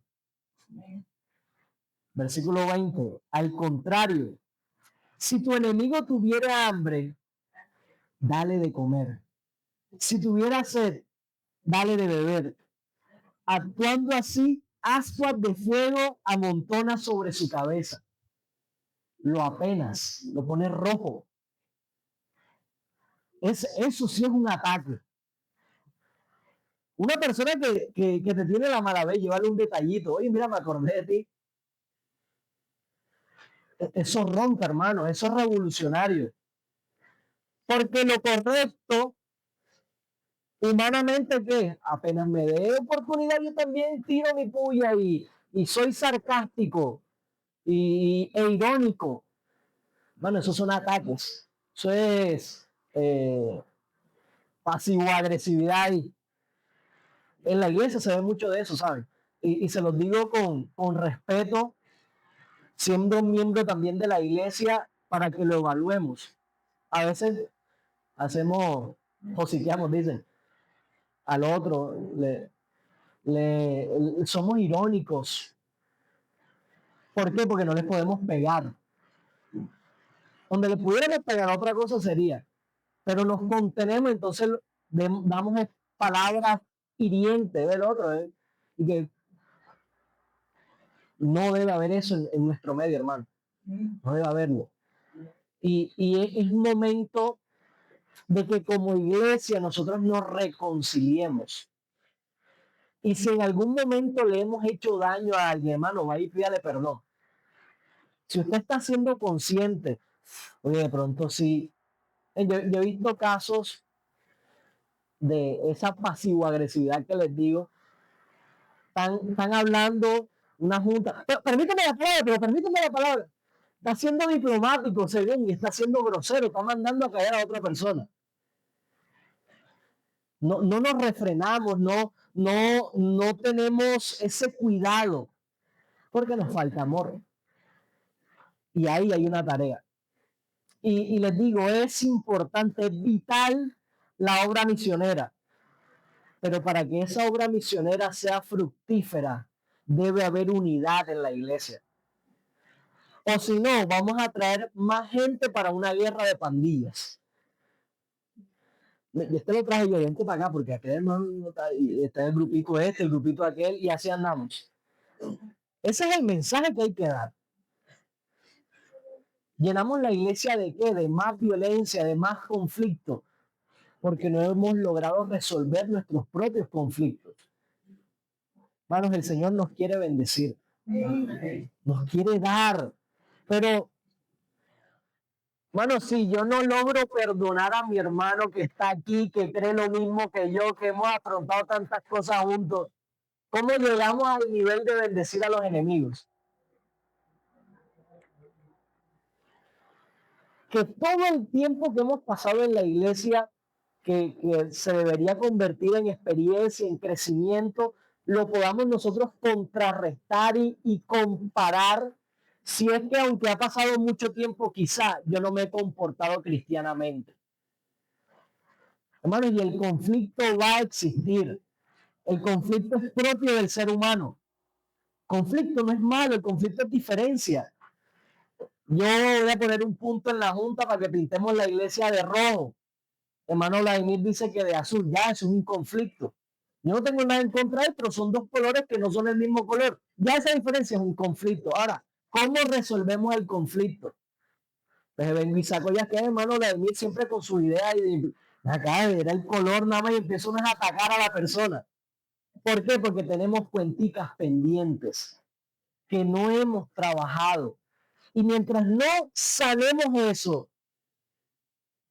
Versículo 20. Al contrario, si tu enemigo tuviera hambre, dale de comer. Si tuviera sed, dale de beber. Actuando así, ascuas de fuego amontona sobre su cabeza. Lo apenas, lo pone rojo. Eso sí es un ataque. Una persona que te tiene la mala vez, llevarle un detallito. Oye, mira, me acordé de ti. Eso ronca, hermano. Eso es revolucionario. Porque lo correcto, humanamente, ¿qué? Apenas me dé oportunidad, yo también tiro mi puya y soy sarcástico e irónico. Bueno, esos son ataques. Eso es pasivo-agresividad. Y en la iglesia se ve mucho de eso, ¿saben? Y se los digo con respeto, siendo miembro también de la iglesia, para que lo evaluemos. A veces hacemos, josiqueamos, dicen, al otro, somos irónicos. ¿Por qué? Porque no les podemos pegar. Donde le pudiéramos pegar otra cosa sería, pero nos contenemos, entonces damos palabras hirientes del otro, y que no debe haber eso en nuestro medio, hermano. No debe haberlo. Y es un momento de que como iglesia nosotros nos reconciliemos. Y si en algún momento le hemos hecho daño a alguien, hermano, vaya y pídale perdón. Si usted está siendo consciente, oye, de pronto sí. Yo he visto casos de esa pasivo-agresividad que les digo. Están hablando una junta. Permíteme la palabra, pero permíteme la palabra. Está siendo diplomático, según, y está siendo grosero, está mandando a callar a otra persona. No nos refrenamos, no tenemos ese cuidado, porque nos falta amor. Y ahí hay una tarea. Y les digo, es importante, es vital la obra misionera. Pero para que esa obra misionera sea fructífera, debe haber unidad en la iglesia. O si no, vamos a traer más gente para una guerra de pandillas. Este lo traje yo, vente para acá, porque aquel hermano está el grupito este, el grupito aquel, y así andamos. Ese es el mensaje que hay que dar. Llenamos la iglesia de qué? De más violencia, de más conflicto, porque no hemos logrado resolver nuestros propios conflictos. Hermanos, el Señor nos quiere bendecir, nos quiere dar, pero, bueno, si yo no logro perdonar a mi hermano que está aquí, que cree lo mismo que yo, que hemos afrontado tantas cosas juntos, ¿cómo llegamos al nivel de bendecir a los enemigos? Que todo el tiempo que hemos pasado en la iglesia, que se debería convertir en experiencia, en crecimiento, lo podamos nosotros contrarrestar y comparar, si es que aunque ha pasado mucho tiempo, quizá yo no me he comportado cristianamente. Hermanos, y el conflicto va a existir. El conflicto es propio del ser humano. Conflicto no es malo, el conflicto es diferencia. Yo voy a poner un punto en la junta para que pintemos la iglesia de rojo. Hermano Vladimir dice que de azul, ya eso es un conflicto. Yo no tengo nada en contra de él, pero son dos colores que no son el mismo color. Ya esa diferencia es un conflicto. Ahora, ¿cómo resolvemos el conflicto? Pues vengo y saco ya que hermano Vladimir siempre con su idea y acá era el color nada más y empezó a atacar a la persona. ¿Por qué? Porque tenemos cuenticas pendientes que no hemos trabajado. Y mientras no sanemos eso,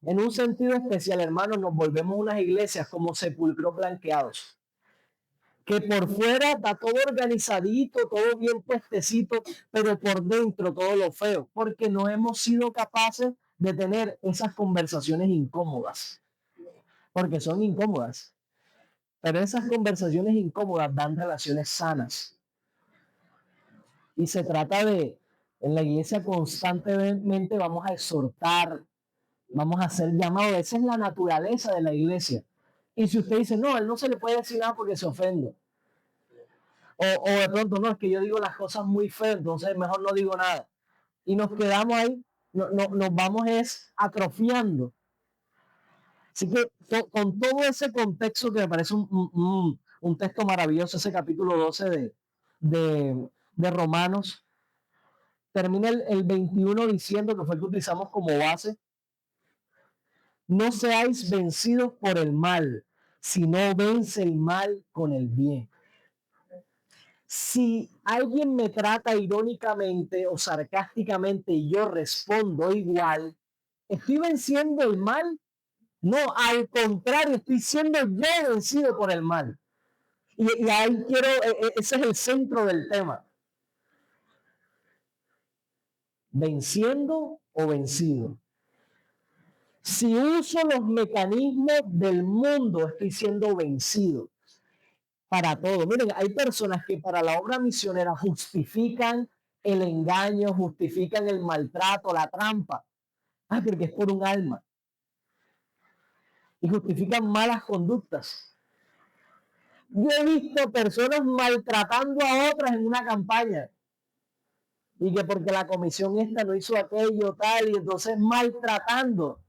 en un sentido especial, hermanos, nos volvemos unas iglesias como sepulcros blanqueados. Que por fuera está todo organizadito, todo bien puestecito, pero por dentro todo lo feo, porque no hemos sido capaces de tener esas conversaciones incómodas, porque son incómodas, pero esas conversaciones incómodas dan relaciones sanas. Y se trata de, en la iglesia constantemente vamos a exhortar, vamos a hacer llamados, esa es la naturaleza de la iglesia. Y si usted dice, no, a él no se le puede decir nada porque se ofende. O de pronto, no, es que yo digo las cosas muy feas, entonces mejor no digo nada. Y nos quedamos ahí, nos vamos atrofiando. Así que con todo ese contexto que me parece un texto maravilloso, ese capítulo 12 de Romanos. Termina el 21 diciendo, que fue el que utilizamos como base: no seáis vencidos por el mal, sino vence el mal con el bien. Si alguien me trata irónicamente o sarcásticamente y yo respondo igual, ¿estoy venciendo el mal? No, al contrario, estoy siendo yo vencido por el mal. Y ahí quiero, ese es el centro del tema. ¿Venciendo o vencido? Si uso los mecanismos del mundo, estoy siendo vencido para todo. Miren, hay personas que para la obra misionera justifican el engaño, justifican el maltrato, la trampa. Porque es por un alma. Y justifican malas conductas. Yo he visto personas maltratando a otras en una campaña. Y que porque la comisión esta no hizo aquello, tal, y entonces maltratando.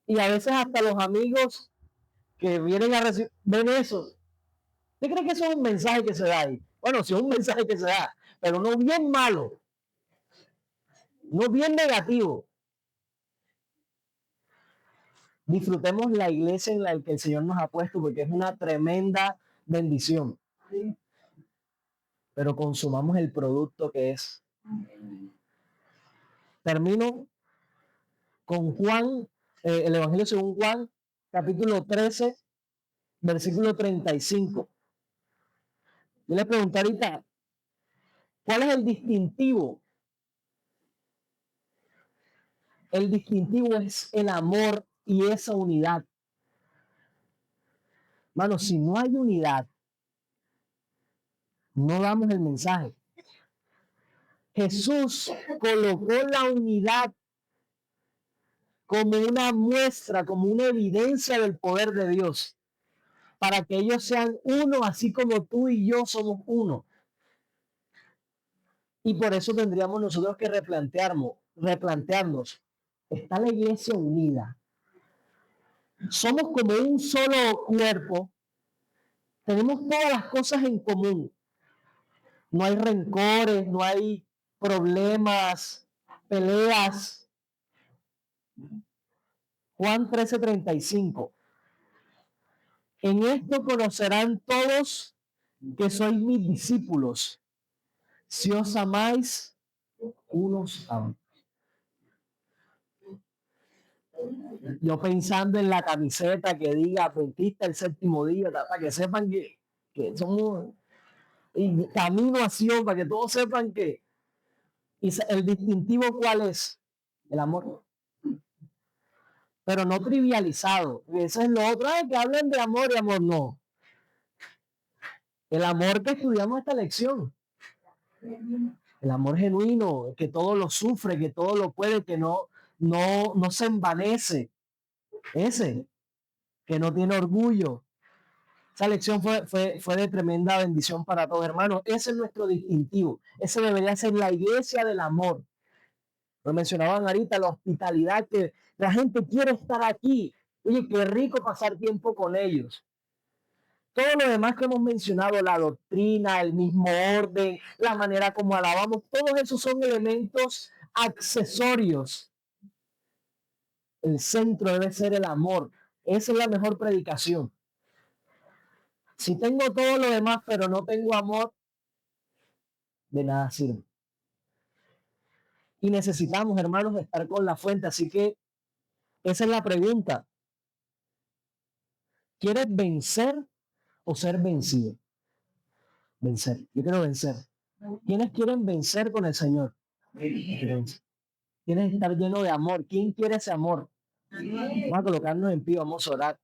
Y a veces hasta los amigos que vienen a recibir, ven eso. ¿Usted cree que eso es un mensaje que se da ahí? Bueno, sí es un mensaje que se da, pero no bien malo, no bien negativo. Disfrutemos la iglesia en la que el Señor nos ha puesto, porque es una tremenda bendición. Pero consumamos el producto que es. Termino con Juan, el Evangelio según Juan, capítulo 13, versículo 35. Yo les pregunté ahorita, ¿cuál es el distintivo? El distintivo es el amor y esa unidad. Mano, si no hay unidad, no damos el mensaje. Jesús colocó la unidad como una muestra, como una evidencia del poder de Dios, para que ellos sean uno, así como tú y yo somos uno. Y por eso tendríamos nosotros que replantearnos. ¿Está la iglesia unida? Somos como un solo cuerpo. Tenemos todas las cosas en común. No hay rencores, no hay problemas, peleas. Juan 13:35. En esto conocerán todos que sois mis discípulos, si os amáis unos a otros. Yo pensando en la camiseta que diga Adventista el séptimo día, para que sepan que somos, y camino a Sion, para que todos sepan que el distintivo, ¿cuál es? El amor. Pero no trivializado. Eso es lo otro, que hablan de amor y amor, no. El amor que estudiamos esta lección. El amor genuino, que todo lo sufre, que todo lo puede, que no se envanece. Ese, que no tiene orgullo. Esa lección fue de tremenda bendición para todos, hermanos. Ese es nuestro distintivo. Ese debería ser la iglesia del amor. Lo mencionaban ahorita, la hospitalidad, que la gente quiere estar aquí. Oye, qué rico pasar tiempo con ellos. Todo lo demás que hemos mencionado, la doctrina, el mismo orden, la manera como alabamos, todos esos son elementos accesorios. El centro debe ser el amor. Esa es la mejor predicación. Si tengo todo lo demás, pero no tengo amor, de nada sirve. Y necesitamos, hermanos, estar con la fuente. Así que esa es la pregunta. ¿Quieres vencer o ser vencido? Vencer. Yo quiero vencer. ¿Quiénes quieren vencer con el Señor? Tienes que estar lleno de amor. ¿Quién quiere ese amor? Vamos a colocarnos en pie, vamos a orar.